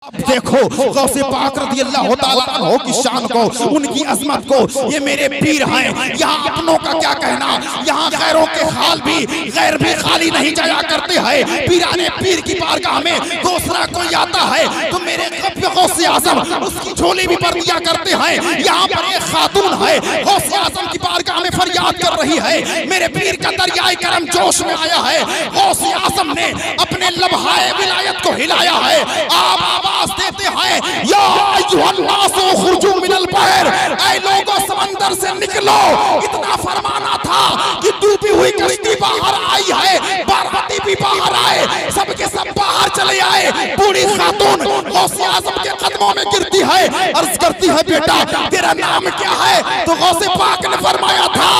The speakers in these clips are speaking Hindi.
देखो गौसे पाक रज़ियल्लाहु ताला अन्हु की शान को, उनकी अजमत को। ये मेरे पीर हैं, यहाँ अपनों का क्या कहना, यहाँ गैरों के हाल भी गैर भी खाली नहीं जाया करते हैं। पीराने पीर की बारगाह में दूसरा कोई आता है तो मेरे गौसे आजम उसकी झोली भी भर दिया करते हैं। यहाँ पर एक खातून है गौसे आजम की बारगाह में फरियाद कर रही है, मेरे पीर का दरियाए करम जोश में आया है। गौसे आजम ने अपने लम्हाए विलायत को हिलाया है। आप आवाज देते हैं, या अय्युहन्नासु खुर्जू मिनल बहर, ऐ लोगों समंदर से निकलो। इतना फरमाना था कि डूबी हुई कश्ती बाहर आई है, बारबती भी बाहर आए, सबके सब बाहर चले आए। बूढ़ी खातून गौसे आजम के कदमों में गिरती है, अर्ज करती है, बेटा तेरा नाम क्या है? तो गौसे पाक ने फरमाया था,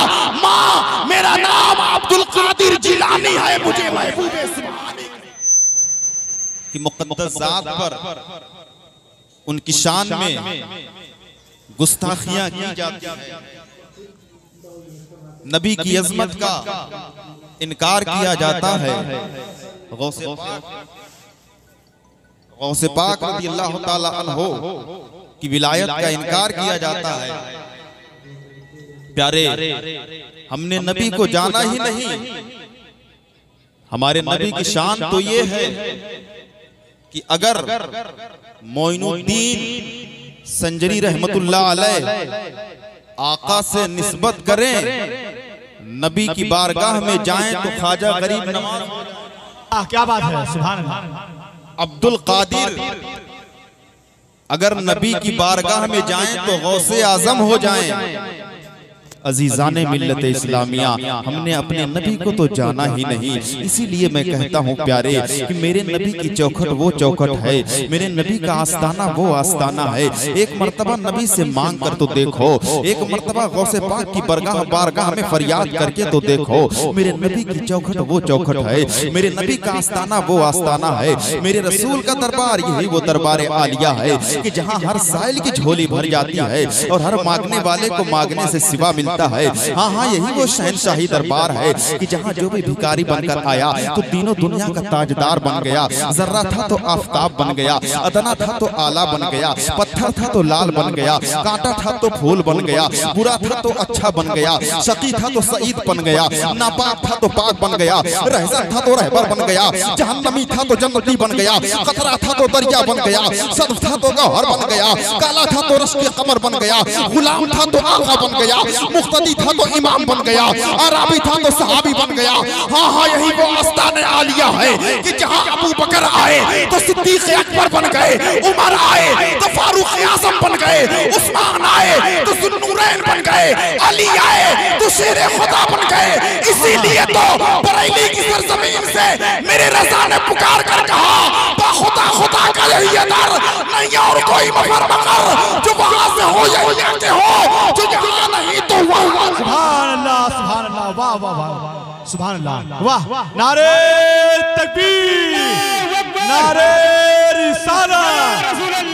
माँ मेरा नाम अब्दुल कादिर जिलानी है, मुझे महबूबे सुभानी की मुक़द्दस ज़ात पर उनकी शान में गुस्ताखियां की जाती है, नबी की अजमत का इनकार किया जाता है। गौसे पाक रज़ियल्लाहु ताला अन्हु की विलायत का इनकार किया जाता है। प्यारे, हमने नबी को जाना ही नहीं। हमारे नबी की शान तो ये है कि अगर मोइनुद्दीन संजरी रहमतुल्लाह अलैह आका से निस्बत करें, नबी की बारगाह में जाएं तो ख्वाजा गरीब नवाज, क्या बात है, सुभान अल्लाह। अब्दुल कादिर अगर नबी की बारगाह में जाएं तो गौसे आजम हो जाएं। अजीजाने मिल्लत इस्लामिया, हमने अपने नबी को तो जाना ही नहीं। इसीलिए मैं कहता हूँ प्यारे कि मेरे नबी की चौखट वो चौखट है, मेरे नबी का आस्ताना वो आस्ताना है। एक मर्तबा नबी से मांग कर तो देखो, एक मर्तबा गौसे पाक की बारगाह में फरियाद करके तो देखो। मेरे नबी की चौखट वो चौखट है, मेरे नबी का आस्ताना वो आस्ताना है। मेरे रसूल का दरबार यही वो दरबार आलिया है कि जहाँ हर साइल की झोली भर जाती है और हर मांगने वाले को मांगने से सिवा मिलता है। हाँ हाँ, यही वो शहनशाही दरबार है कि जहाँ जो भी भिखारी बनकर आया तो तीनों दुनिया का ताजदार बन गया। जर्रा था तो आफताब बन गया, अदना था तो आला बन गया, पत्थर था तो लाल बन गया, कांटा था तो फूल बन गया, बुरा था तो अच्छा बन गया, शकी था तो सईद बन गया, नापाक था तो पाक बन गया, रहज़न था तो रहबर बन गया, जहन्नमी था तो जन्नती बन गया, खतरा था तो दरिया बन गया, सद था तो गौहर बन गया, काला था तो रश्क कमर बन गया, गुलाम था तो आका बन गया, मुख्तदी था तो इमाम बन गया, अराबी था तो सहाबी बन गया। हाँ हाँ, यही वो आस्ताने आलिया है कि जहाँ अबू बकर आए तो सिद्दीक़ अकबर बन गए, उमर आए तो फारूक आज़म बन गए, उस्मान आए तो ज़ुन्नूरैन बन गए, अली आए तो शेरे खुदा बन गए। इसीलिए तो बरेली की सरजमीन से मेरे रज़ा ने पुकार कर कहा, खुदा खुदा का यही दर नहीं और कोई मफर मकर, जो वहाँ से हो या के हो, जो यहाँ नहीं तो वहाँ। सुभान अल्लाह, सुभान अल्लाह, वाह वाह वाह, सुभान अल्लाह, वाह। नारे तकबीर, नारे रिसालत,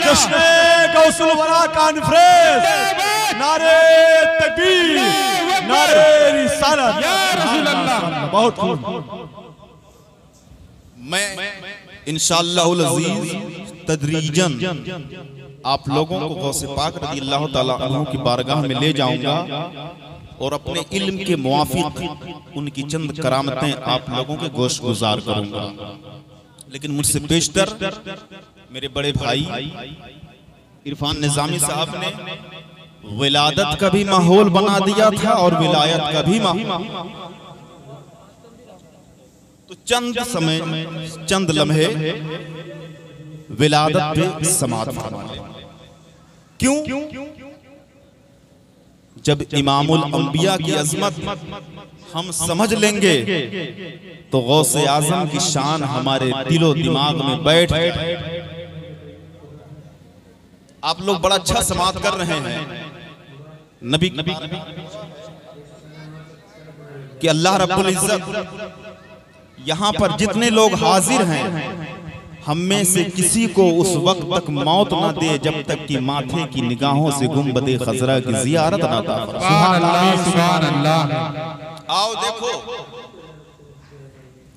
जश्न गौसुल वरा कॉन्फ्रेंस, नारे तकबीर, नारे रिसालत, बहुत खूब। मैं इंशाअल्लाहुल अज़ीज़ तदरीजन आप लोगों को गौसे पाक रज़ियल्लाहु ताला अन्हु की बारगाह में ले जाऊंगा और अपने इल्म के मुआफिक उनकी चंद करामतें आप लोगों के गोश गुजार करूंगा। लेकिन मुझसे पेशतर मेरे बड़े भाई इरफान निज़ामी साहब ने विलादत का भी माहौल बना दिया था और विलायत का भी माहौल। तो चंद समय, चंद लम्हे विलादत पे समात फरमा लें। क्यों? जब इमामुल अंबिया की अजमत हम समझ लेंगे तो गौसे आजम की शान हमारे दिलो दिमाग में बैठ। आप लोग बड़ा अच्छा समात कर रहे हैं नबी कि अल्लाह रब्बुल इज्जत यहाँ पर जितने लोग हाजिर हैं, हम में से किसी को उस वक्त तक मौत न दे जब तक कि माथे की निगाहों से गुंबदे खजरा की जियारत न ता फरमाए। सुभान अल्लाह, सुभान अल्लाह। आओ देखो,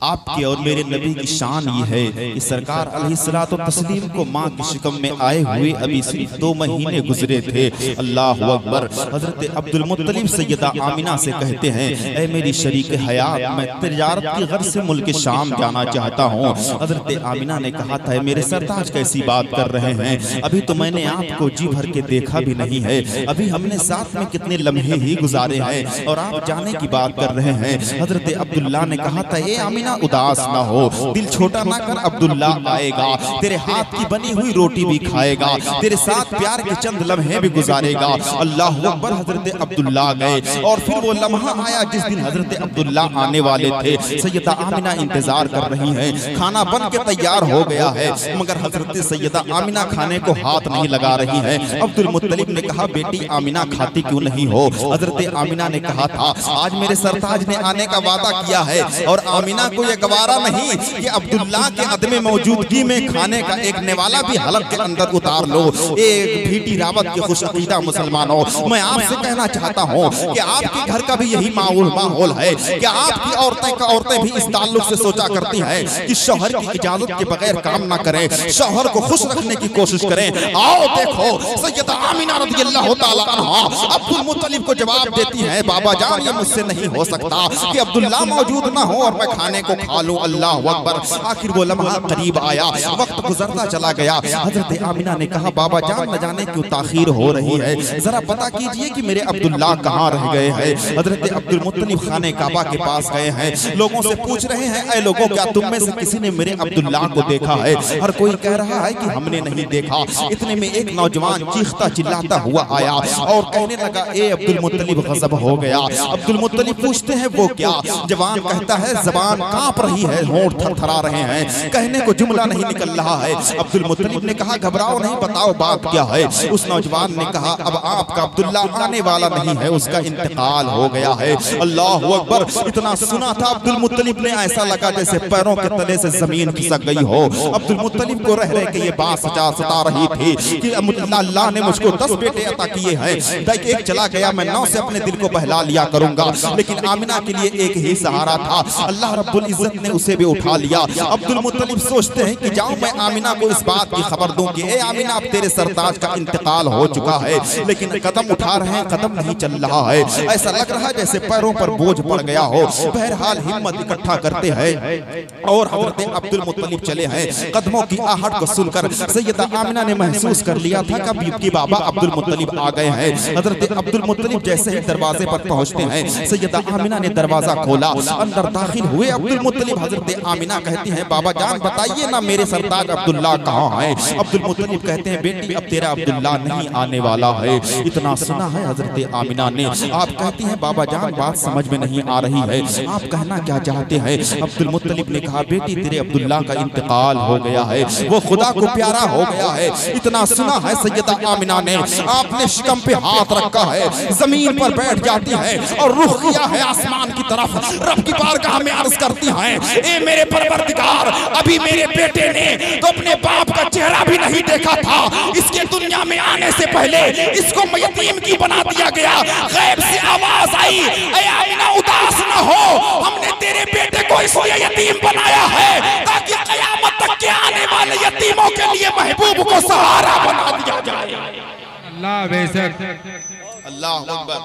आपके और मेरे नबी की शान ये है कि सरकार अलैहिस्सलातो तस्लीम को माँ की शिकम में आए हुए अभी सिर्फ 2 महीने गुजरे थे। अल्लाह अकबर। हजरत अब्दुल मुत्तलिब सैयदा आमिना से कहते हैं, ऐ मेरी शरीक हयात, मैं तिजारत की गर्ज से मुल्क शाम जाना चाहता हूँ। हजरत आमिना ने कहा था, मेरे सरताज कैसी बात कर रहे हैं, अभी तो मैंने आपको जी भर के देखा भी नहीं है, अभी हमने साथ में कितने लम्हे ही गुजारे हैं और आप जाने की बात कर रहे हैं। हजरत अब्दुल्ला ने कहा था, ए आमिना उदास ना हो, दिल छोटा ना कर, अब्दुल्ला आएगा, तेरे हाथ की बनी हुई रोटी भी खाएगा, तेरे साथ प्यार के चंद लम्हे भी गुजारेगा। अल्लाह अकबर। हजरत अब्दुल्ला गए और फिर वो लम्हा आया जिस दिन हजरत अब्दुल्ला आने वाले थे। सैयदा आमिना इंतजार कर रही हैं, खाना बन के तैयार हो गया है, मगर हजरत सैयदा आमिना खाने को हाथ नहीं लगा रही है। अब्दुल मुत्तलिब ने कहा, बेटी आमिना खाती क्यों नहीं हो? हजरत आमिना ने कहा था, आज मेरे सरताज ने आने का वादा किया है और आमिना को ये गवारा नहीं कि अब्दुल्ला के अदम मौजूदगी में खाने का एक निवाला भी हलक के अंदर उतार लो। एक भीटी रावत के खुशअकीदा मुसलमानों, मैं आपसे कहना चाहता हूँ कि आपके घर का भी यही माहौल है कि आपकी औरतें भी इस ताल्लुक से सोचा करती हैं कि शौहर की इजाजत के बगैर काम ना करें, शौहर को खुश रखने की कोशिश करें। आओ देखो, सैयदा आमिना रज़ियल्लाहु ताला अन्हा अब्दुल मुत्तलिब को जवाब देती है, बाबा जान ये मुझसे नहीं हो सकता कि अब्दुल्ला मौजूद ना हो और मैं खाने को खा लूं। अल्लाह अकबर। आखिर वो लम्हा करीब आया, वक्त गुजरता चला गया। हजरत आमिना ने कहा, बाबा जान न जाने क्यों ताखीर हो रही है, जरा पता कीजिए कि मेरे अब्दुल्ला कहाँ रह गए हैं। हजरत अब्दुल मुत्तलिब खाने काबा के पास गए हैं, लोगों से पूछ रहे हैं, ऐ लोगों क्या तुम में से किसी ने मेरे अब्दुल्ला को देखा है? हर कोई कह रहा है कि हमने नहीं देखा। इतने में एक नौजवान चीखता चिल्लाता हुआ आया और कहने लगा, ए अब्दुल मुत्तलिब गज़ब हो गया। अब्दुल मुत्तलिब पूछते हैं, वो क्या? जवान कहता है, जबान कांप रही है, होंठ थरथरा रहे हैं, कहने को जुमला नहीं निकल रहा है। अब्दुल मुत्तलिब ने कहा, घबराओ नहीं, बताओ बात क्या है। उस नौजवान ने कहा, अब आपका अब्दुल्ला आने वाला नहीं है, उसका इंतकाल हो गया है। अल्लाह अकबर। इतना सुना था अब्दुल मुत्तलिब ने, ऐसा लगा जैसे पैरों के तले से जमीन खिसक गई हो। अब्दुल मुत्तलिब को रह रहे के ये बात सता रही थी कि अल्लाह ने मुझको 10 बेटे अता किए हैं, एक चला गया, मैं 9 से अपने दिल को बहला लिया करूंगा। लेकिन आमिना के लिए एक ही सहारा था, अल्लाह रब्बुल इज्जत ने उसे भी उठा लिया। अब्दुल मुत्तलिब सोचते हैं कि जाऊं मैं आमिना को इस बात की खबर दूं कि ए आमिना, अब तेरे सरताज का इंतकाल हो चुका है। लेकिन कदम उठा रहे हैं, कदम नहीं चल रहा है, ऐसा लग रहा है जैसे पैरों पर बोझ पड़ गया हो। बहरहाल हिम्मत इकट्ठा करते हैं और हजरत अब्दुल मुत्तलिब चले हैं। कदमों की आहट को सुनकर सैयदा आमिना ने महसूस कर लिया था कि बाबा अब्दुल मुत्तलिब आ गए हैं। हजरत अब्दुल मुत्तलिब जैसे ही दरवाजे पर पहुंचते हैं, सैयदा आमिना ने दरवाजा खोला, अंदर दाखिल हुए अब्दुल मुत्तलिब। हजरत आमिना कहती हैं, बाबा जान बताइए ना, मेरे सरताज अब्दुल्ला कहाँ है? अब्दुल मुत्तलिब कहते हैं, बेटी अब तेरा अब्दुल्ला नहीं आने वाला है। इतना सुना है हजरत आमिना ने। आप कहती हैं, बाबा जान बात समझ में नहीं आ रही है, आप कहना क्या चाहते हैं? अब्दुल मुत्तलिब ने कहा, बेटी तेरे अब्दुल्ला का इंतकाल हो गया है, वो खुदा को प्यारा हो गया है। इतना सुना है सैयदा आमिना ने, आपने शिकम पे हाथ रखा है, जमीन पर बैठ जाती है और रुख किया है आसमान की तरफ, रब की बारगाह में अर्ज करती हैं, ए मेरे परवरदिगार, अभी मेरे बेटे ने तो अपने बाप का चेहरा भी नहीं देखा था, इसके दुनिया में आने से पहले इसको यतीम की बना दिया गया। गैब से आवाज आई, ऐ आमिना उदास न हो, हमने तेरे बेटे को इसलिए यतीम बनाया है ताकि क़यामत तक के आने वाले यतीमों के लिए महबूब को सहारा बना दिया जाए। अल्लाह बेशक। अल्लाह अकबर।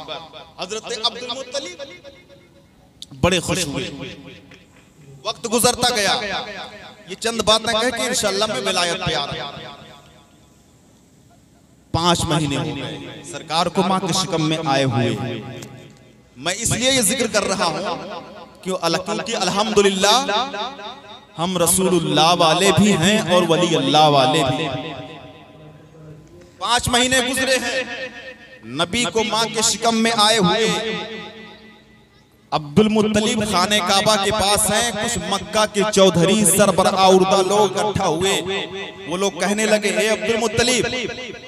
हजरत अब्दुल मुत्तलिब बड़े खुश हुए। वक्त गुजरता गया, ये चंद बातें कह के इंशाअल्लाह मैं विलायत पे आ रहा हूं। 5 महीने हो गए सरकार को मां के शिकम में आए हुए। मैं इसलिए ये जिक्र कर रहा हूं क्योंकि अल्हम्दुलिल्लाह हम रसूलुल्लाह वाले भी हैं और वली अल्लाह वाले भी। 5 महीने गुजरे हैं, नबी को मां के शिकम में आए हुए। अब्दुल मुत्तलिब खाने काबा के पास हैं, कुछ मक्का के चौधरी सरबराह लोग इकट्ठा हुए। वो लोग कहने लगे, हे अब्दुल मुत्तलिब,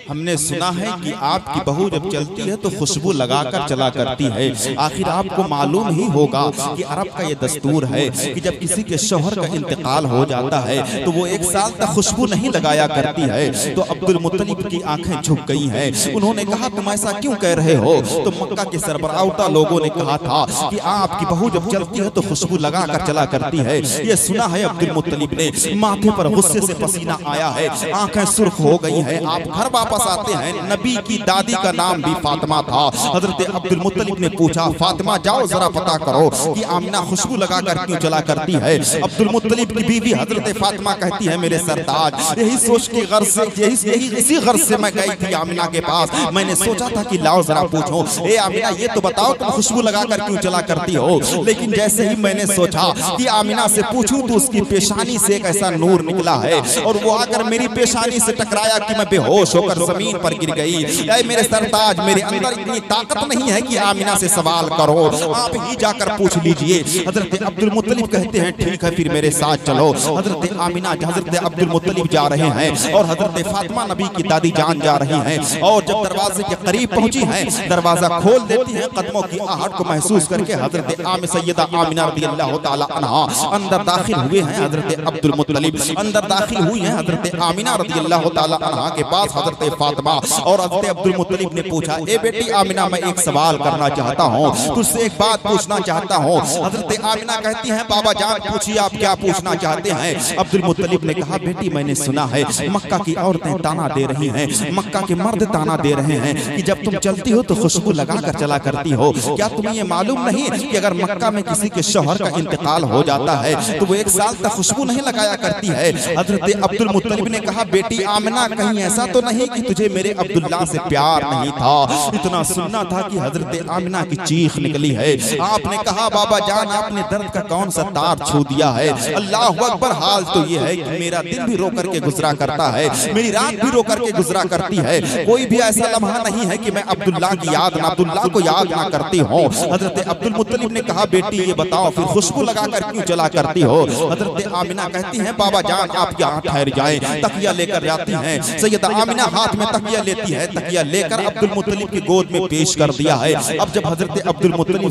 हमने सुना है कि आपकी बहू जब चलती है तो खुशबू लगाकर चला करती है। आखिर आपको मालूम ही होगा कि अरब का ये दस्तूर है कि जब किसी के शौहर का इंतकाल हो जाता है तो वो 1 साल तक खुशबू नहीं लगाया करती है। तो अब्दुल मुत्तलिब की आंखें झुक गई हैं। उन्होंने कहा, तुम ऐसा क्यों कह रहे हो? तो मक्का के सरबराह लोगों ने कहा था कि आपकी बहू जब चलती है तो खुशबू लगा कर चला करती है। ये सुना है अब्दुल मुत्तलिब ने, माथे पर गुस्से से पसीना आया है, आंखें सुर्ख हो गई हैं। आप घर वापस आते हैं, नबी की दादी का नाम भी फातिमा था। हजरत अब्दुल मुत्तलिब ने पूछा, फातिमा जाओ जरा पता करो कि आमिना खुशबू लगा कर क्यों चला करती है। अब्दुल मुत्तलिब की बीवी हजरत फातिमा कहती है, मेरे सरताज, यही सोच के गर्ज से इसी गर्ज से मैं गई थी आमिना के पास। मैंने सोचा था कि लाओ जरा पूछो, ए आमिना ये तो बताओ तुम खुशबू लगा कर क्यों चला करती हो। लेकिन जैसे ही मैंने सोचा कि आमिना से पूछूं तो उसकी पेशानी से एक ऐसा नूर निकला है और वो आकर मेरी पेशानी से टकराया कि मैं बेहोश होकर जमीन पर गिर गई। ऐ मेरे सरताज, मेरे अंदर इतनी ताकत नहीं है कि आमिना से सवाल करो, आप ही जाकर पूछ लीजिए। हजरत अब्दुल मुत्तलिब कहते हैं, ठीक है फिर मेरे साथ चलो। हजरत आमिना हजरत अब्दुल मुत्तलिब जा रहे हैं और हजरत फातिमा नबी की दादी जान जा रही हैं। और जब दरवाजे के करीब पहुंची हैं, दरवाजा खोल देती हैं, कदमों की आहट को महसूस करके हजरत सैयदा आमिना रज़ियल्लाहु ताला अन्हा अंदर दाखिल हुए हैं। हजरत अब्दुल मुत्तलिब अंदर दाखिल हुई हैं हजरत आमिना रज़ियल्लाहु ताला अन्हा के पास हजरत फातिमा। और हजरत अब्दुल मुत्तलिब ने पूछा, ए बेटी आमिना, मैं एक सवाल करना चाहता हूँ, तुझसे एक बात पूछना चाहता हूँ। हजरत आमिना कहती हैं, बाबा जान पूछिए आप क्या पूछना चाहते हैं। अब्दुल मुत्तलिब ने कहा, बेटी मैंने सुना है मक्का की औरतें ताना दे रही हैं, मक्का के मर्द ताना दे रहे हैं कि जब तुम चलती हो तो खुशबू लगा कर चला करती हो। क्या तुम्हें ये मालूम नहीं कि अगर मक्का में किसी के शौहर का इंतकाल हो जाता है तो वो 1 साल तक खुशबू नहीं लगाया करती है। हजरत अब्दुल मुत्तलिब ने कहा, बेटी आमिना, कहीं ऐसा तो नहीं कि तुझे मेरे अब्दुल्ला से प्यार नहीं था। इतना सुनना था कि हजरत आमिना की चीख निकली है। आपने कहा, बाबा जान आपने दर्द का कौन सा तार छू दिया है। अल्लाह अकबर, हाल तो ये है कि मेरा दिन भी रो करके गुजरा करता है, मेरी रात भी रो करके गुजरा करती है। कोई भी ऐसा लम्हा नहीं है कि मैं अब्दुल्ला की याद ना अब्दुल्ला को याद ना करती हूँ। हजरत अब्दुल मुत्तलिब ने कहा, बेटी ये बताओ फिर खुशबू लगा कर क्यों चला करती हो। हजरत आमिना कहती हैं, बाबा जान आप यहाँ ठहर जाएं। तकिया लेकर जाती हैं। सैयदा आमिना हाथ में तकिया लेती है, तकिया लेकर अब्दुल मुत्तलिब की गोद में पेश कर दिया है। अब जब हजरत अब्दुल मुत्तलिब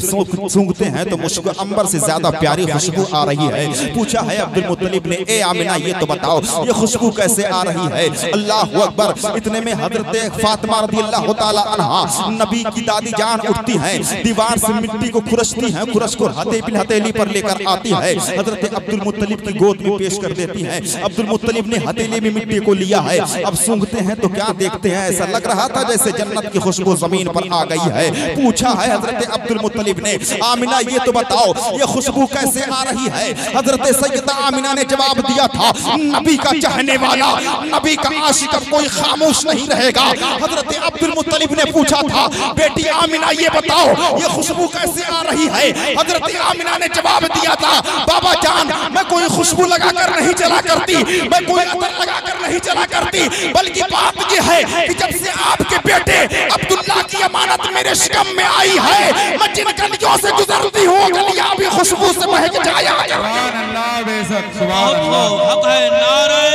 सूंघते हैं तो मुश्क अंबर से ज्यादा प्यारी खुशबू आ रही है। पूछा है अब्दुल मुत्तलिब ने, ए आमिना ये तो बताओ ये खुशबू कैसे आ रही है। अल्लाह अकबर, इतने में हजरत फातिमा रज़ियल्लाहु ताला अन्हा नबी की दादी जान उठती हैं, दीवार से मिट्टी को खुरसती हैं, खुरस को हथेली पर लेकर आती है, हजरत अब्दुल मुत्तलिब की गोद में पेश कर देती हैं। अब्दुल मुत्तलिब ने हथेली में मिट्टी को लिया है। अब सूंघते हैं तो क्या देखते हैं, ऐसा लग रहा था जैसे जन्नत की खुशबू जमीन पर आ गई है। पूछा है हजरत अब्दुल मुत्तलिब ने, आमिना ये तो बताओ ये खुशबू कैसे आ रही है। हजरत सैयदा आमिना ने जवाब दिया था, नबी का चाहने वाला, नबी का आशिक कोई खामोश नहीं रहेगा। हजरत अब्दुल मुत्तलिब ने पूछा था, बेटी आमिना ये बताओ ये खुशबू कैसे आ रही है। हजरत आमिना ने जवाब दिया था, बाबा जान मैं कोई खुशबू लगाकर नहीं चला करती, मैं कोई अतर लगाकर नहीं चला करती, बल्कि बात ये है कि जब से आपके बेटे अब्दुल्ला की अमानत मेरे शिकम में आई है, मैं जिन गलियों से गुजरती हूँ गलियां भी खुशबू से महक जाया। सुभान अल्लाह, बेशक सुभान अल्लाह। हक है, नारे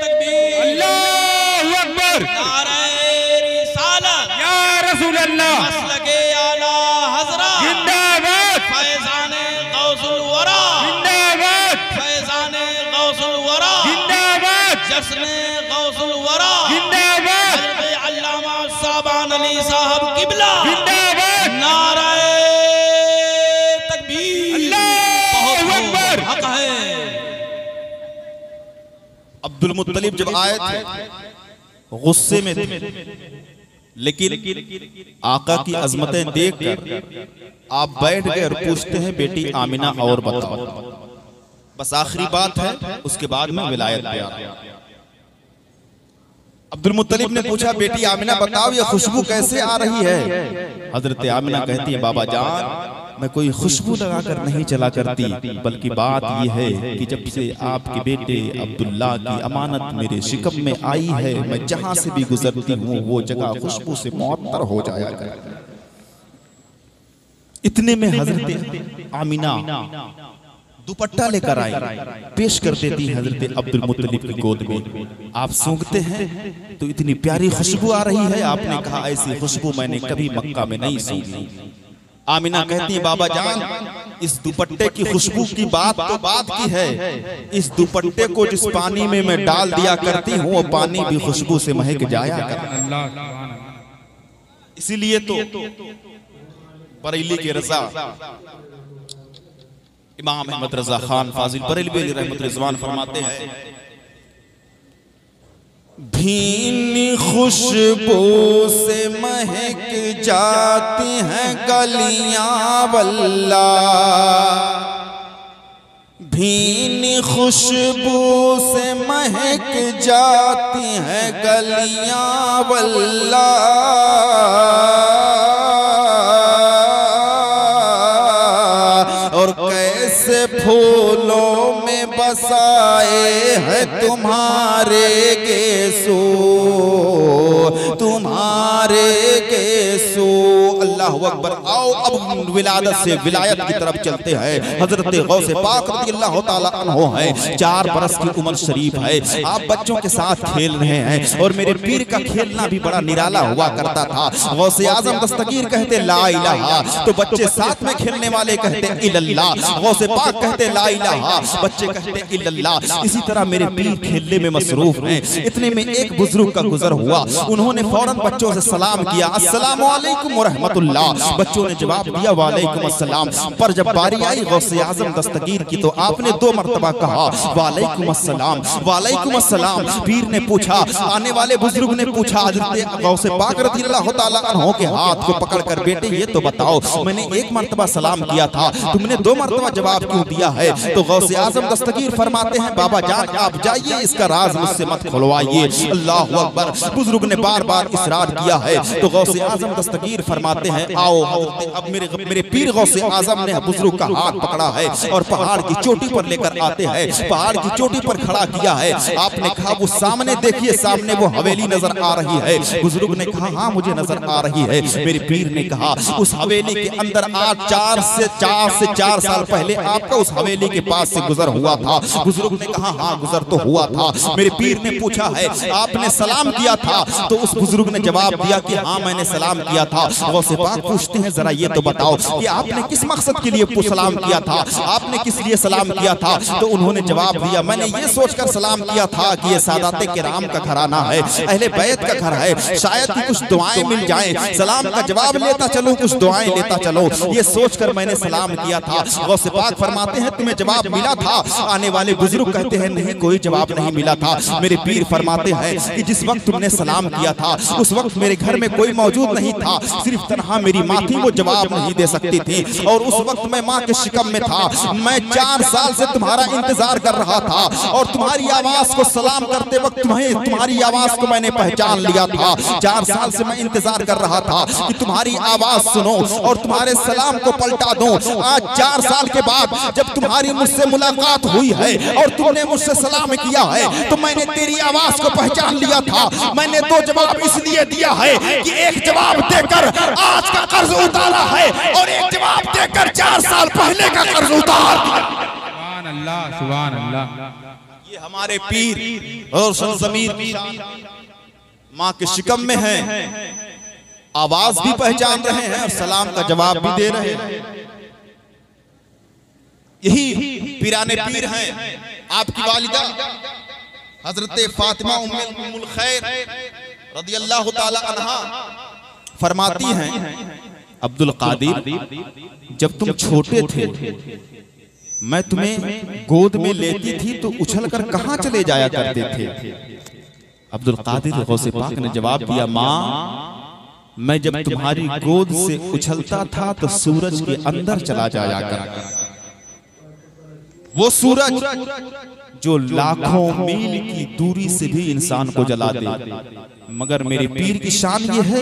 तकबीर, अल्लाहु अकबर, नारे रिसालत, या रसूल अल्लाह, मसलके आला हज़रत, जिंदाबाद, फैज़ाने गौसुल वरा, जिंदाबाद, फैज़ाने गौसुल वरा, जिंदाबाद, जश्ने गौसुल वरा, जिंदाबाद, हज़रत अल्लामा साबान अली साहब किबला, जिंदाबाद, नारे तकबीर, अल्लाहु अकबर। हक है। अब्दुल मुत्तलिब जब आए थे गुस्से में थे, लेकिन आका की अजमतें देखकर आप बैठ गए और पूछते हैं, बेटी आमिना और बताओ, बस आखिरी बात है, उसके बाद में विलायत पे आ रहा। अब्दुल मुत्तलिब ने पूछा, बेटी आमिना बताओ ये खुशबू कैसे आ रही है। हजरत आमिना कहती है, बाबा जान मैं कोई खुशबू लगाकर नहीं चला करती, बल्कि बात यह है कि जब से आपके बेटे अब्दुल्ला की अमानत मेरे शिकम में आई है, मैं जहां से भी गुजरती हूँ वो जगह खुशबू से मुअत्तर हो जाया करती। इतने में हजरत आमिना दुपट्टा लेकर आई, पेश कर देती है हजरत अब्दुल मुत्तलिब की गोद में। आप सूंघते हैं तो इतनी प्यारी खुशबू आ रही है, आपने कहा ऐसी खुशबू मैंने कभी मक्का में नहीं सूंघी। आमिना कहती है, बाबा जान इस दुपट्टे की खुशबू की बात तो बात की है, इस दुपट्टे को जिस पानी में मैं डाल दिया करती हूँ वो पानी भी खुशबू से महक जाया करता। इसीलिए तो बरेली के रजा इमाम अहमद रजा खान फाजिल बरेलवी रहमत रिजवान फरमाते हैं, भीनी खुशबू से महक जाती हैं गलियां वल्ला, भीनी खुशबू से महक जाती हैं गलियां वल्ला, और कैसे फूलों में बसाए हैं तुम्हारे गेसू, तुम्हारे गेसू। अल्लाह अकबर। आओ अब विलादत से विलायत की तरफ चलते हैं। हजरत गौसे पाक रज़ियल्लाहु ताला अन्हु है, 4 बरस की उम्र शरीफ है। आप बच्चों के साथ खेल रहे हैं और मेरे पीर का खेलना भी बड़ा निराला हुआ करता था। गौसे आजम दस्तगीर कहते ला इलाहा, तो बच्चे साथ में खेलने वाले कहते इल्लल्लाह। गौसे पाक कहते ला इलाहा, बच्चे कहते इल्लल्लाह। इसी तरह मेरे पीर खेलने में मसरूफ हैं। इतने में एक बुजुर्ग का गुजर हुआ, उन्होंने फौरन बच्चों से सलाम किया, अस्सलामु अलैकुम व रहमतुल्लाह। बच्चों ने जवाब दिया वालेकुम अस्सलाम। पर जब बारी आई गौसे आजम दस्तगीर की तो आपने 2 मरतबा कहा वालेकुम अस्सलाम, वालेकुम अस्सलाम। पीर ने पूछा, आने वाले बुजुर्ग ने पूछा हजरत गौसे पाक रज़ियल्लाहु ताला अन्हु के हाथ को पकड़कर, बेटे ये तो बताओ, मैंने 1 मरतबा सलाम किया था, तुमने 2 मरतबा जवाब क्यों दिया है? तो गौसे आजम दस्तगीर फरमाते हैं, बाबा जान आप जाइए, इसका राज मुझसे मत खुलवाइए। अल्लाह अकबर। बुजुर्ग ने बार बार इसरार किया है तो गौसे आजम दस्तगीर फरमाते हैं, आओ अब मेरे पीर गौसे आजम ने बुजुर्ग का हाथ पकड़ा है और पहाड़ की चोटी पर लेकर आते हैं, पहाड़ की चोटी पर खड़ा किया है। आपने कहा वो सामने देखिए, सामने वो हवेली नजर आ रही है। बुजुर्ग ने कहा हाँ मुझे नजर आ रही है। मेरे पीर ने कहा उस हवेली के अंदर आज 4 से 4 साल पहले आपका उस हवेली के पास से गुजर हुआ था। बुजुर्ग ने कहा हाँ गुजर तो हुआ था। मेरे पीर ने पूछा है आपने सलाम किया था? तो उस बुजुर्ग ने जवाब दिया कि हाँ मैंने सलाम किया था। गौसे पाक पूछते हैं जरा ये तो बताओ कि आपने किस मकसद के लिए सलाम किया था, आपने किस लिए सलाम किया था? तो उन्होंने जवाब दिया मैंने ये सोचकर सलाम किया था कि ये सादाते किराम का घराना है, अहले बैत का घर है, शायद कि कुछ दुआएं मिल जाएं, सलाम का जवाब लेता चलो, कुछ दुआएं लेता चलो, ये सोचकर मैंने सलाम किया था। गौसे पाक फरमाते हैं तुम्हें जवाब मिला था? आने वाले बुजुर्ग कहते हैं नहीं कोई जवाब नहीं मिला था। मेरे पीर फरमाते हैं कि जिस वक्त तुमने सलाम किया था उस वक्त मेरे घर में कोई मौजूद नहीं था, सिर्फ तन्हा मेरी माँ थी, वो जवाब नहीं दे सकती थी और उस वक्त मैं माँ के शिकम में था। मैं 4 साल से तुम्हारा इंतजार कर रहा था और तुम्हारी आवाज को सलाम करते वक्त तुम्हारी आवाज को मैंने पहचान लिया था। 4 साल से मैं इंतजार कर रहा था कि तुम्हारी आवाज सुनो और तुम्हारे सलाम को पलटा दूं। आज 4 साल के बाद जब तुम्हारी मुझसे मुलाकात हुई है और तुमने मुझसे सलाम किया है तो मैंने तेरी आवाज को पहचान लिया था। मैंने 2 जवाब इसलिए दिया है कि एक जवाब देकर आज का कर्ज उतारा है और एक जवाब देकर 4 साल पहले का कर्ज उतार दिया। सुभान अल्लाह, सुभान अल्लाह। ये हमारे पीर और ज़मीर माँ के शिकम में है, आवाज भी पहचान रहे हैं और सलाम का जवाब भी दे रहे हैं। यही पीराने पीर हैं। आपकी वालिदा हजरत फातिमा उम्मुल खैर रज़ियल्लाहु ताला अन्हा फरमाती हैं, अब्दुल कादिर जब तुम छोटे थे मैं तुम्हें गोद में लेती थी तो उछलकर कहां चले जाया करते थे? अब्दुल कादिर गौसे पाक ने जवाब दिया, माँ मैं जब तुम्हारी गोद से उछलता था तो सूरज के अंदर चला जाया करता। वो सूरज जो लाखों मील की दूरी से भी इंसान को जला दे, मगर मेरे पीर की शान ये है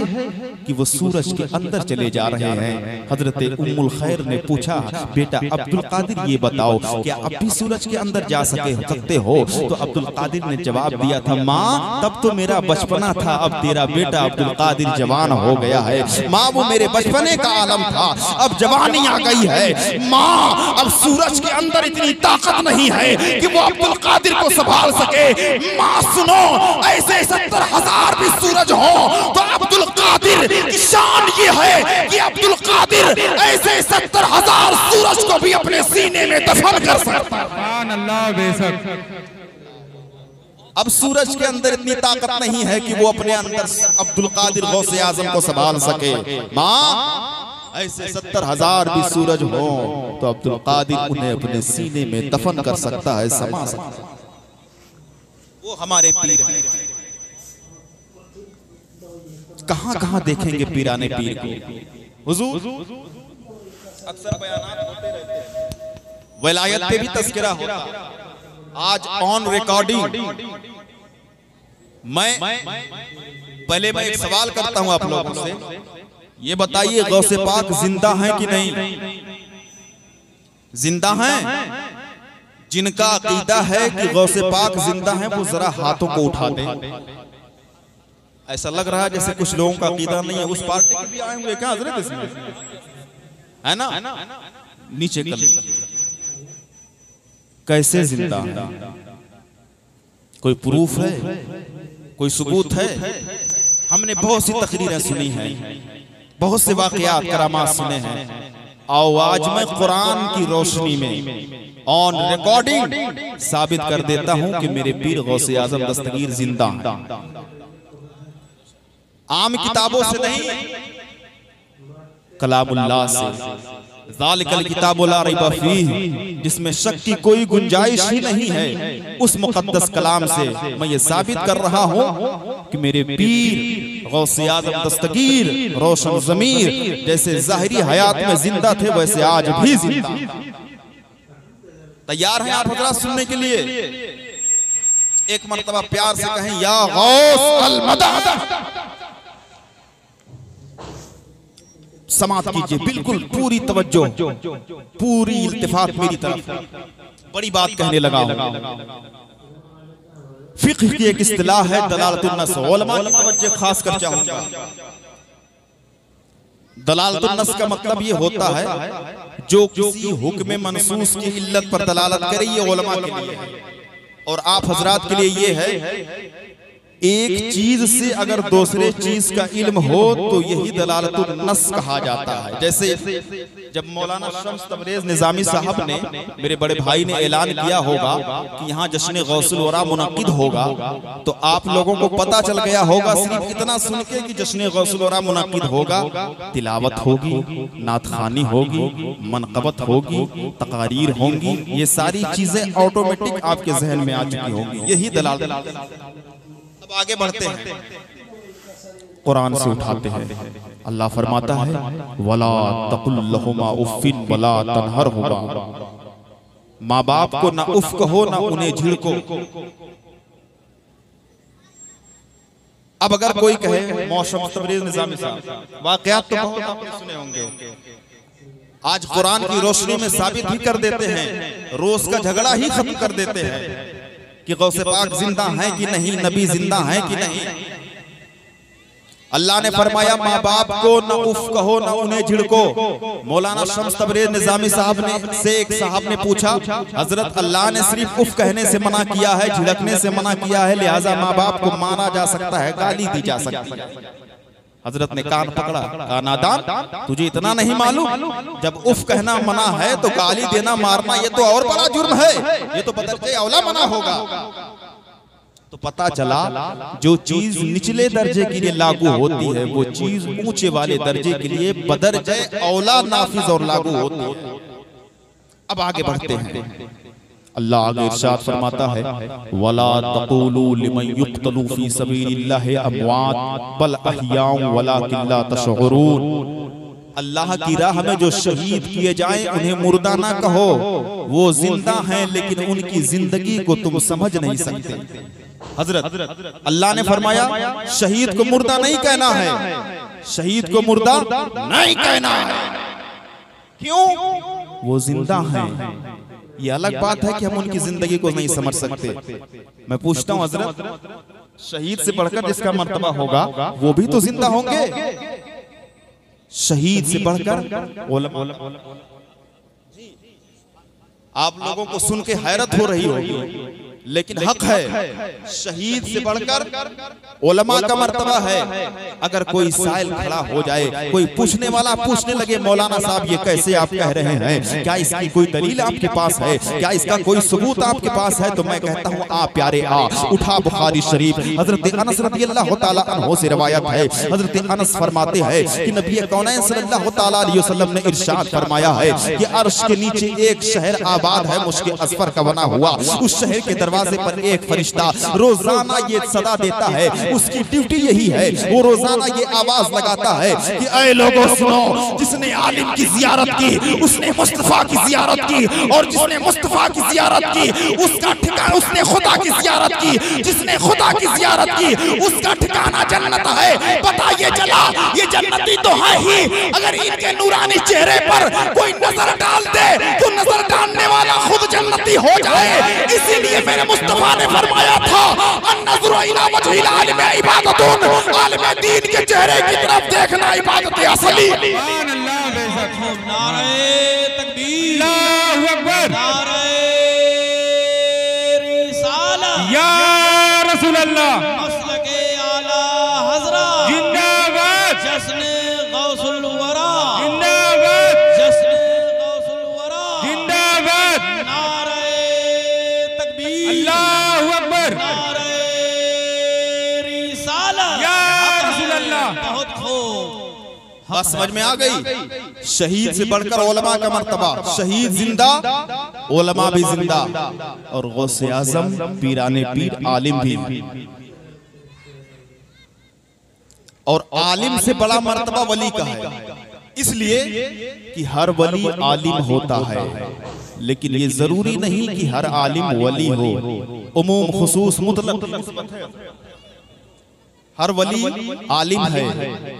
कि वो सूरज के अंदर चले जा रहे हैं। हजरत उम्मुल खैर ने पूछा, बेटा अब्दुल कादिर ये बताओ क्या अब भी सूरज के अंदर जा सकते हो? तो अब्दुल कादिर ने जवाब दिया था, माँ तब तो मेरा बचपना था, अब तेरा बेटा अब्दुल कादिर जवान हो गया है। माँ वो मेरे बचपने का आलम था, अब जवानी आ गई है। माँ अब सूरज के अंदर इतनी ताकत नहीं है कि वो अब्दुल कादिर को संभाल सके। माँ सुनो, ऐसे 70,000 भी सूरज हो तो अब्दुल कादिर की शान ये है कि अब्दुल कादिर ऐसे 70,000 सूरज को भी अपने सीने में दफन कर सकता है। सुभान अल्लाह। बेशक अब सूरज के अंदर इतनी ताकत नहीं है कि वो अपने अंदर अब्दुल कादिर गौसे आजम को संभाल सके। माँ ऐसे 70,000 भी सूरज हो तो अब्दुल कादिर उन्हें अपने सीने में दफन कर सकता है, समा सकता है। वो हमारे पीर हैं। कहां कहां देखेंगे पीराने पीर को। हुजूर अक्सर बयानात होते रहते हैं, वलायत पे भी तज़किरा होता है। आज ऑन रिकॉर्डिंग मैं एक सवाल करता हूं आप लोगों से, ये बताइए गौसे पाक जिंदा हैं कि नहीं? जिंदा हैं? जिनका अकीदा है कि गौसे पाक जिंदा हैं वो जरा हाथों को उठा दें। ऐसा लग रहा है जैसे कुछ लोगों का अकीदा नहीं है। उस पार्टी के भी आए हुए क्या हजरत इसमें है ना? नीचे कर कैसे जिंदा है? कोई प्रूफ है? कोई सबूत है? हमने बहुत सी तकरीरें सुनी हैं, बहुत से वाकयात करामात सुने हैं। आओ आज मैं कुरान की रोशनी में ऑन रिकॉर्डिंग साबित कर देता हूं कि मेरे पीर गौसे आजम दस्तगीर जिंदा हैं। आम किताबों से नहीं, कलामुल्लाह से। ज़ालिकल किताबु ला रैब फीह, जिसमें शक की कोई गुंजाइश ही नहीं है, उस मुक़द्दस कलाम से मैं ये साबित कर रहा हूं कि मेरे पीर गौसे आज़म दस्तगीर रोशन ज़मीर जैसे ज़ाहिरी हयात में जिंदा थे वैसे आज भी जिंदा। तैयार हैं आप हज़रात सुनने के लिए? एक मर्तबा प्यार से कहें या गौस अल मदद। समात कीजिए, बिल्कुल पूरी तवज्जो, पूरी इल्तिफात मेरी तरफ। बड़ी बात कहने लगा हूं। फिक्र की एक इस्तिलाह है दलालतुन नस, उलमा की तवज्जो खास कर चाहूंगा। दलालतुन नस का मतलब ये होता है जो किसी हुक्म मनसूस की इल्लत पर दलालत करे, ये उलमा के लिए है। और आप हजरात के लिए ये है, एक चीज से अगर दूसरे चीज का इल्म हो तो यही दलालतुन नस कहा जाता है। जैसे जब मौलाना शम्स तबरेज निजामी साहब ने, मेरे बड़े भाई ने ऐलान किया होगा कि यहाँ जश्न गौसुल वरा मुनक्किद होगा, तो आप लोगों को पता चल गया होगा सिर्फ इतना सुन के कि जश्न गौसुल वरा मुनक्किद होगा, तिलावत होगी, नातखानी होगी, मनक़बत होगी, तकारीर होंगी, ये सारी चीजें ऑटोमेटिक आपके जहन में आ चुकी होंगी। यही दलालत। अब आगे बढ़ते हैं, कुरान से उठाते हैं। अल्लाह फरमाता है वला तकुल लहुमा उफ़्फ़िन वला तनहरहुमा, माँ बाप को ना उफ कहो ना उन्हें झिड़को। अब अगर कोई कहे, मौसम तबरेज निजामी साहब, वाकयात तो बहुत आपने सुने होंगे, आज कुरान की रोशनी में साबित भी कर देते हैं, रोज का झगड़ा ही खत्म कर देते हैं कि गौसे पाक जिंदा हैं कि नहीं, नबी जिंदा हैं कि नहीं। अल्लाह ने फरमाया माँ बाप को न उफ कहो न उन्हें झिड़को। मौलाना शम्स तबरेज निजामी साहब ने से एक साहब ने पूछा, हजरत अल्लाह ने सिर्फ उफ कहने से मना किया है, झिड़कने से मना किया है, लिहाजा माँ बाप को मारा जा सकता है, गाली दी जा सकती है। हजरत ने कान पकड़ा, कहा नादान तुझे इतना नहीं मालूम, जब उफ कहना मना है तो गाली देना मारना ये तो और बड़ा जुर्म है, ये तो बदरजे औला मना होगा। तो पता चला जो चीज निचले दर्जे के लिए लागू होती है वो चीज ऊंचे वाले दर्जे के लिए बदरजे औला नाफिज और लागू होती है। अब आगे बढ़ते हैं। अल्लाह आगे इरशाद फरमाता है वला तक़ूलू लिमन युक़्तलू फ़ी सबीलिल्लाहि अमवात बल अहयाउ वलाकिन ला तशऊरून। अल्लाह की राह में जो शहीद किए जाएं उन्हें मुर्दा ना कहो, वो जिंदा हैं लेकिन उनकी जिंदगी को तुम समझ नहीं सकते। हजरत अल्लाह ने फरमाया शहीद को मुर्दा नहीं कहना है, शहीद को मुर्दा नहीं कहना है। क्यों? वो जिंदा हैं। ये अलग बात है कि हम उनकी जिंदगी को नहीं समझ सकते। मैं पूछता हूँ हजरत, शहीद से बढ़कर जिसका मर्तबा होगा वो भी तो जिंदा होंगे। शहीद से बढ़कर आप लोगों को सुन के हैरत हो रही होगी लेकिन हक है, शहीद से बढ़कर उलमा का मर्तबा है। अगर कोई साइल खड़ा हो जाए, कोई पूछने वाला पूछने लगे, मौलाना साहब ये कैसे आप कह रहे हैं, क्या इसकी कोई दलील आपके पास है, क्या इसका कोई सबूत आपके पास है, तो मैं कहता हूँ आ प्यारे आ, उठा बुखारी शरीफ हजरत अनस रज़ियल्लाहु ताला अन्हु से रिवायत है। हजरत अनस फरमाते हैं कि नबी कौनैन सल्लल्लाहु ताला अलैहि वसल्लम ने इरशाद फरमाया है कि अर्श के नीचे एक शहर आबाद है, मुश्क असफर का बना हुआ। उस शहर के दरवाजे पर एक फरिश्ता रोजाना ये सदा देता है, उसकी ड्यूटी यही है, वो रोजाना ये आवाज लगाता है कि ऐ लोगों सुनो, जिसने आलिम की जियारत की उसने मुस्तफा की जियारत की, और जिसने मुस्तफा की जियारत की उसका ठिकाना, उसने खुदा की जियारत की, जिसने खुदा की जियारत की उसका ठिकाना जन्नत है। पता ये चला ये जन्नती तो है ही, अगर इनके नूरानी चेहरे पर कोई नजर डाल दे तो नजर डालने वाला खुद जन्नती हो जाए। इसीलिए मेरे मुस्तफा ने फरमाया था, अन्नज़्रु इला वजहिल आलिम इबादतुन, आलिम दीन के चेहरे की तरफ देखना इबादत असली। सुभान अल्लाह, बेशक। नारे तकबीर, अल्लाहु अकबर, नारे रिसालत, या रसूल अल्लाह, मसलके आला हज़रत जिंदाबाद, जश्न गौसुल वरा, जिंदाबाद, जश्न गौसुल वरा, जिंदाबाद, नारे तकबीर, अल्लाहु अकबर, नारे रिसालत, या रसूल अल्लाह। बहुत खूब। बात समझ में आ गई। शहीद से बढ़कर उलमा का मर्तबा, शहीद जिंदा, उलमा भी जिंदा, और गौसे आजम पीराने पीर आलिम भी। और आलिम से बड़ा मर्तबा वली का है, इसलिए कि हर वली आलिम होता है, लेकिन ये जरूरी नहीं कि हर आलिम वली हो। उमूम खुसूस मुतलक, हर वली आलिम है,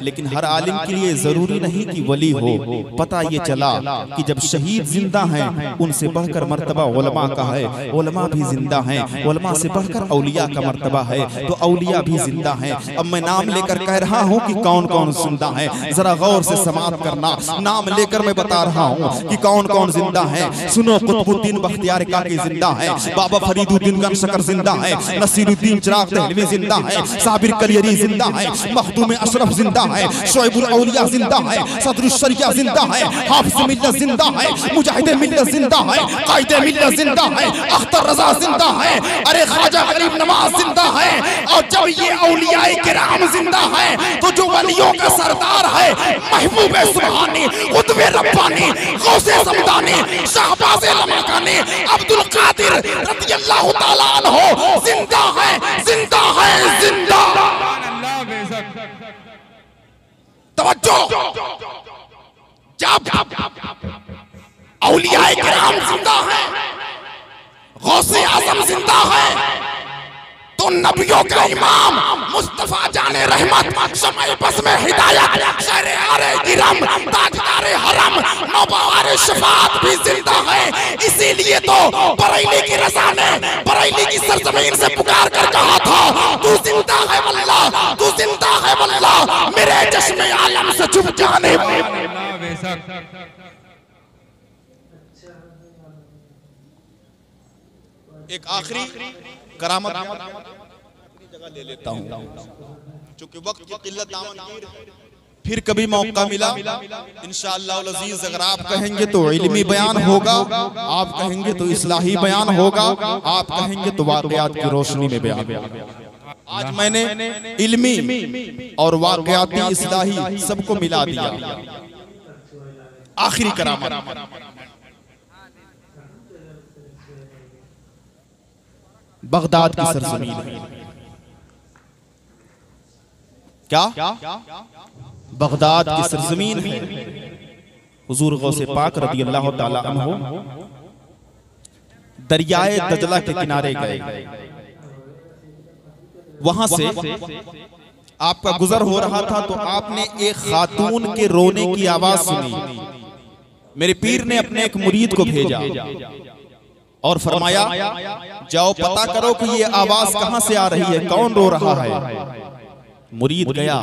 लेकिन हर आलिम के लिए जरूरी नहीं कि वली हो। पता ये चला कि जब शहीद जिंदा हैं, उनसे बढ़कर मर्तबा उलमा का है, उलमा भी जिंदा हैं, उलमा से बढ़कर औलिया का मर्तबा है, तो औलिया भी जिंदा हैं। अब मैं नाम लेकर कह रहा हूँ कि कौन कौन जिंदा है, जरा गौर से समाअत करना। नाम लेकर मैं बता रहा हूँ कि कौन कौन जिंदा है। सुनो, कुतुबुद्दीन बख्तियार काकी जिंदा है, बाबा फरीदुद्दीन गमशकर जिंदा है, नसीरुद्दीन चिराग दहलवी जिंदा है, साबिर कलियरी जिंदा है, मखदूम अशरफ जिंदा है, शुएबुल औलिया जिंदा है, सदरुश शरिया जिंदा है, हाफिज मिल्लत जिंदा है, मुजाहिद मिल्लत जिंदा है, कायदे मिल्लत जिंदा है, अख्तर रजा जिंदा है, अरे ख्वाजा गरीब नवाज जिंदा है। और जब ये औलियाए किराम जिंदा है, तो जो वलियों का सरदार है, महबूब सुभानी, कुतुब रब्बानी, गौसे समदानी, शाहबाज लमाकानी, अब्दुल कादिर रज़ियल्लाहु ताला अन्हु जिंदा है, जिंदा है, जिंदा। तवज्जो, जब औलियाए किराम जिंदा है, गौसे आजम जिंदा है, तो नबियों का इमाम मुस्तफा जाने रहमत, समय बस में हिदायत, शरे आरे गिरम, ताजदारे हरम, नौबहारे शफाअत भी जिंदा है। इसीलिए तो बरेली की रज़ा ने बरेली की सरजमीन से पुकार कर कहा था, तू जिंदा है वल्लाह, तू जिंदा है वल्लाह, मेरे चश्मे आलम से छुप जाने। एक आखिरी करामत जगह ले लेता हूँ, चूंकि वक्त की किल्लत दामनगीर है। फिर कभी मौका मिला इंशाअल्लाह अज़ीज़, अगर आप कहेंगे तो इल्मी बयान होगा, आप कहेंगे तो इस्लाही बयान होगा, आप कहेंगे तो वाक़यात की रोशनी में बयान। आज मैंने इल्मी और वाक़याती इस्लाही सबको मिला दिया। आखिरी करामत, बगदाद की सरजमीन है। क्या? बगदाद की सरजमीन है। हुजूर गौसे पाक रज़ियल्लाहु ताला अन्हु दरियाए दजला के किनारे गए, वहां से आपका गुजर हो रहा था, तो आपने एक खातून के रोने की आवाज सुनी। मेरे पीर ने अपने एक मुरीद को भेजा और फरमाया, जाओ पता करो कि ये आवाज कहां से आ रही है, कौन रो रहा है। मुरीद गया,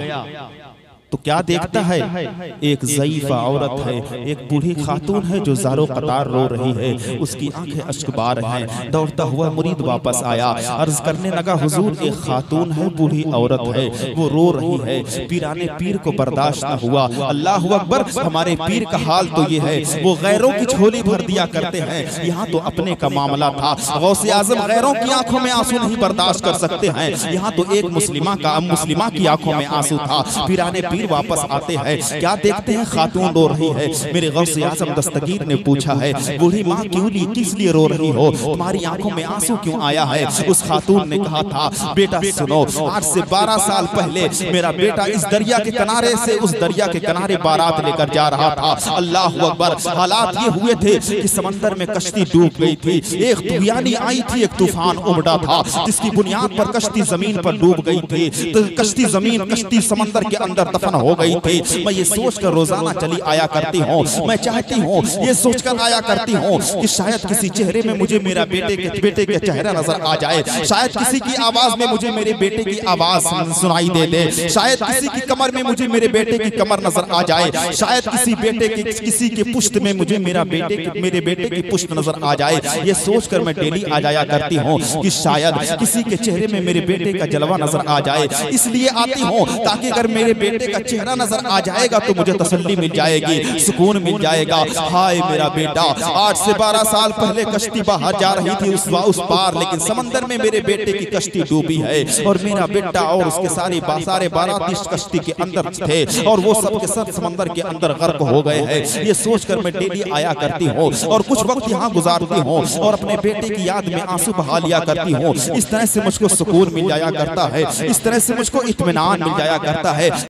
तो क्या देखता है? एक ज़ईफ़ा औरत है, एक बूढ़ी खातून है जो ज़ारो कतार रो रही है, उसकी आंखें अश्कबार हैं। दौड़ता हुआ मुरीद वापस आया, अर्ज करने लगा, हुजूर एक खातून है, बूढ़ी औरत है, वो रो रही है। पीराने पीर को बर्दाश्त न हुआ। अल्लाह अकबर, हमारे पीर का हाल तो ये है, वो गैरों की झोली भर दिया करते हैं, यहाँ तो अपने का मामला था। गौसे आज़म गैरों की आंखों में आंसू नहीं बर्दाश्त कर सकते हैं, यहाँ तो एक मुस्लिमा की आंखों में आंसू था। पीराने पीर वापस आते हैं, क्या देखते हैं? खातून रो रही है। मेरे गौसे आज़म दस्तगीर ने पूछा है, बूढ़ी माँ किस लिए रो रही हो? तुम्हारी आंखों में आंसू क्यों आया है? उस खातून ने कहा था, बेटा सुनो, आज से 12 साल पहले मेरा बेटा इस दरिया के किनारे से उस दरिया के किनारे बारात लेकर जा रहा था। अल्लाह अकबर, हालात ये हुए थे कि समंदर में कश्ती डूब गई थी। एक तूफानी आई थी, एक तूफान उमड़ा था, जिसकी बुनियाद पर कश्ती जमीन पर डूब गई थी। तो कश्ती समंदर के अंदर दफन हो गई थी। मैं ये सोचकर रोजाना चली आया करती हूँ, मैं चाहती हूँ, ये सोचकर आया करती हूँ कि शायद किसी चेहरे में मुझे मेरा बेटे के चेहरा नजर आ जाए, शायद किसी की आवाज में मुझे मेरे बेटे की आवाज सुनाई दे, शायद किसी की कमर में मुझे मेरे बेटे की कमर नजर आ जाए, शायद किसी के पुश्त में मुझे मेरे बेटे की पुश्त नजर आ जाए। ये सोचकर मैं डेली आ जाया करती हूँ कि शायद किसी के चेहरे में मेरे बेटे का जलवा नजर आ जाए। इसलिए आती हूँ ताकि अगर मेरे बेटे का चेहरा नजर आ जाएगा तो मुझे तसल्ली मिल जाएगी, सुकून मिल जाएगा। हाय मेरा बेटा, 8 से 12 साल पहले कश्ती बाहर जा रही थी उस पार, लेकिन समंदर में मेरे बेटे की कश्ती डूबी है और मेरा बेटा और उसके सारे बाराती कश्ती के अंदर थे और वो सब के सब समंदर के अंदर गर्क हो गए हैं। ये सोचकर मैं डेली आया करती हूँ और कुछ वक्त यहाँ गुजारती हूँ और अपने बेटे की याद में आंसू बहा लिया करती हूँ। इस तरह से मुझको सुकून मिल जाया करता है, इस तरह से मुझको इत्मीनान मिल जाया करता है।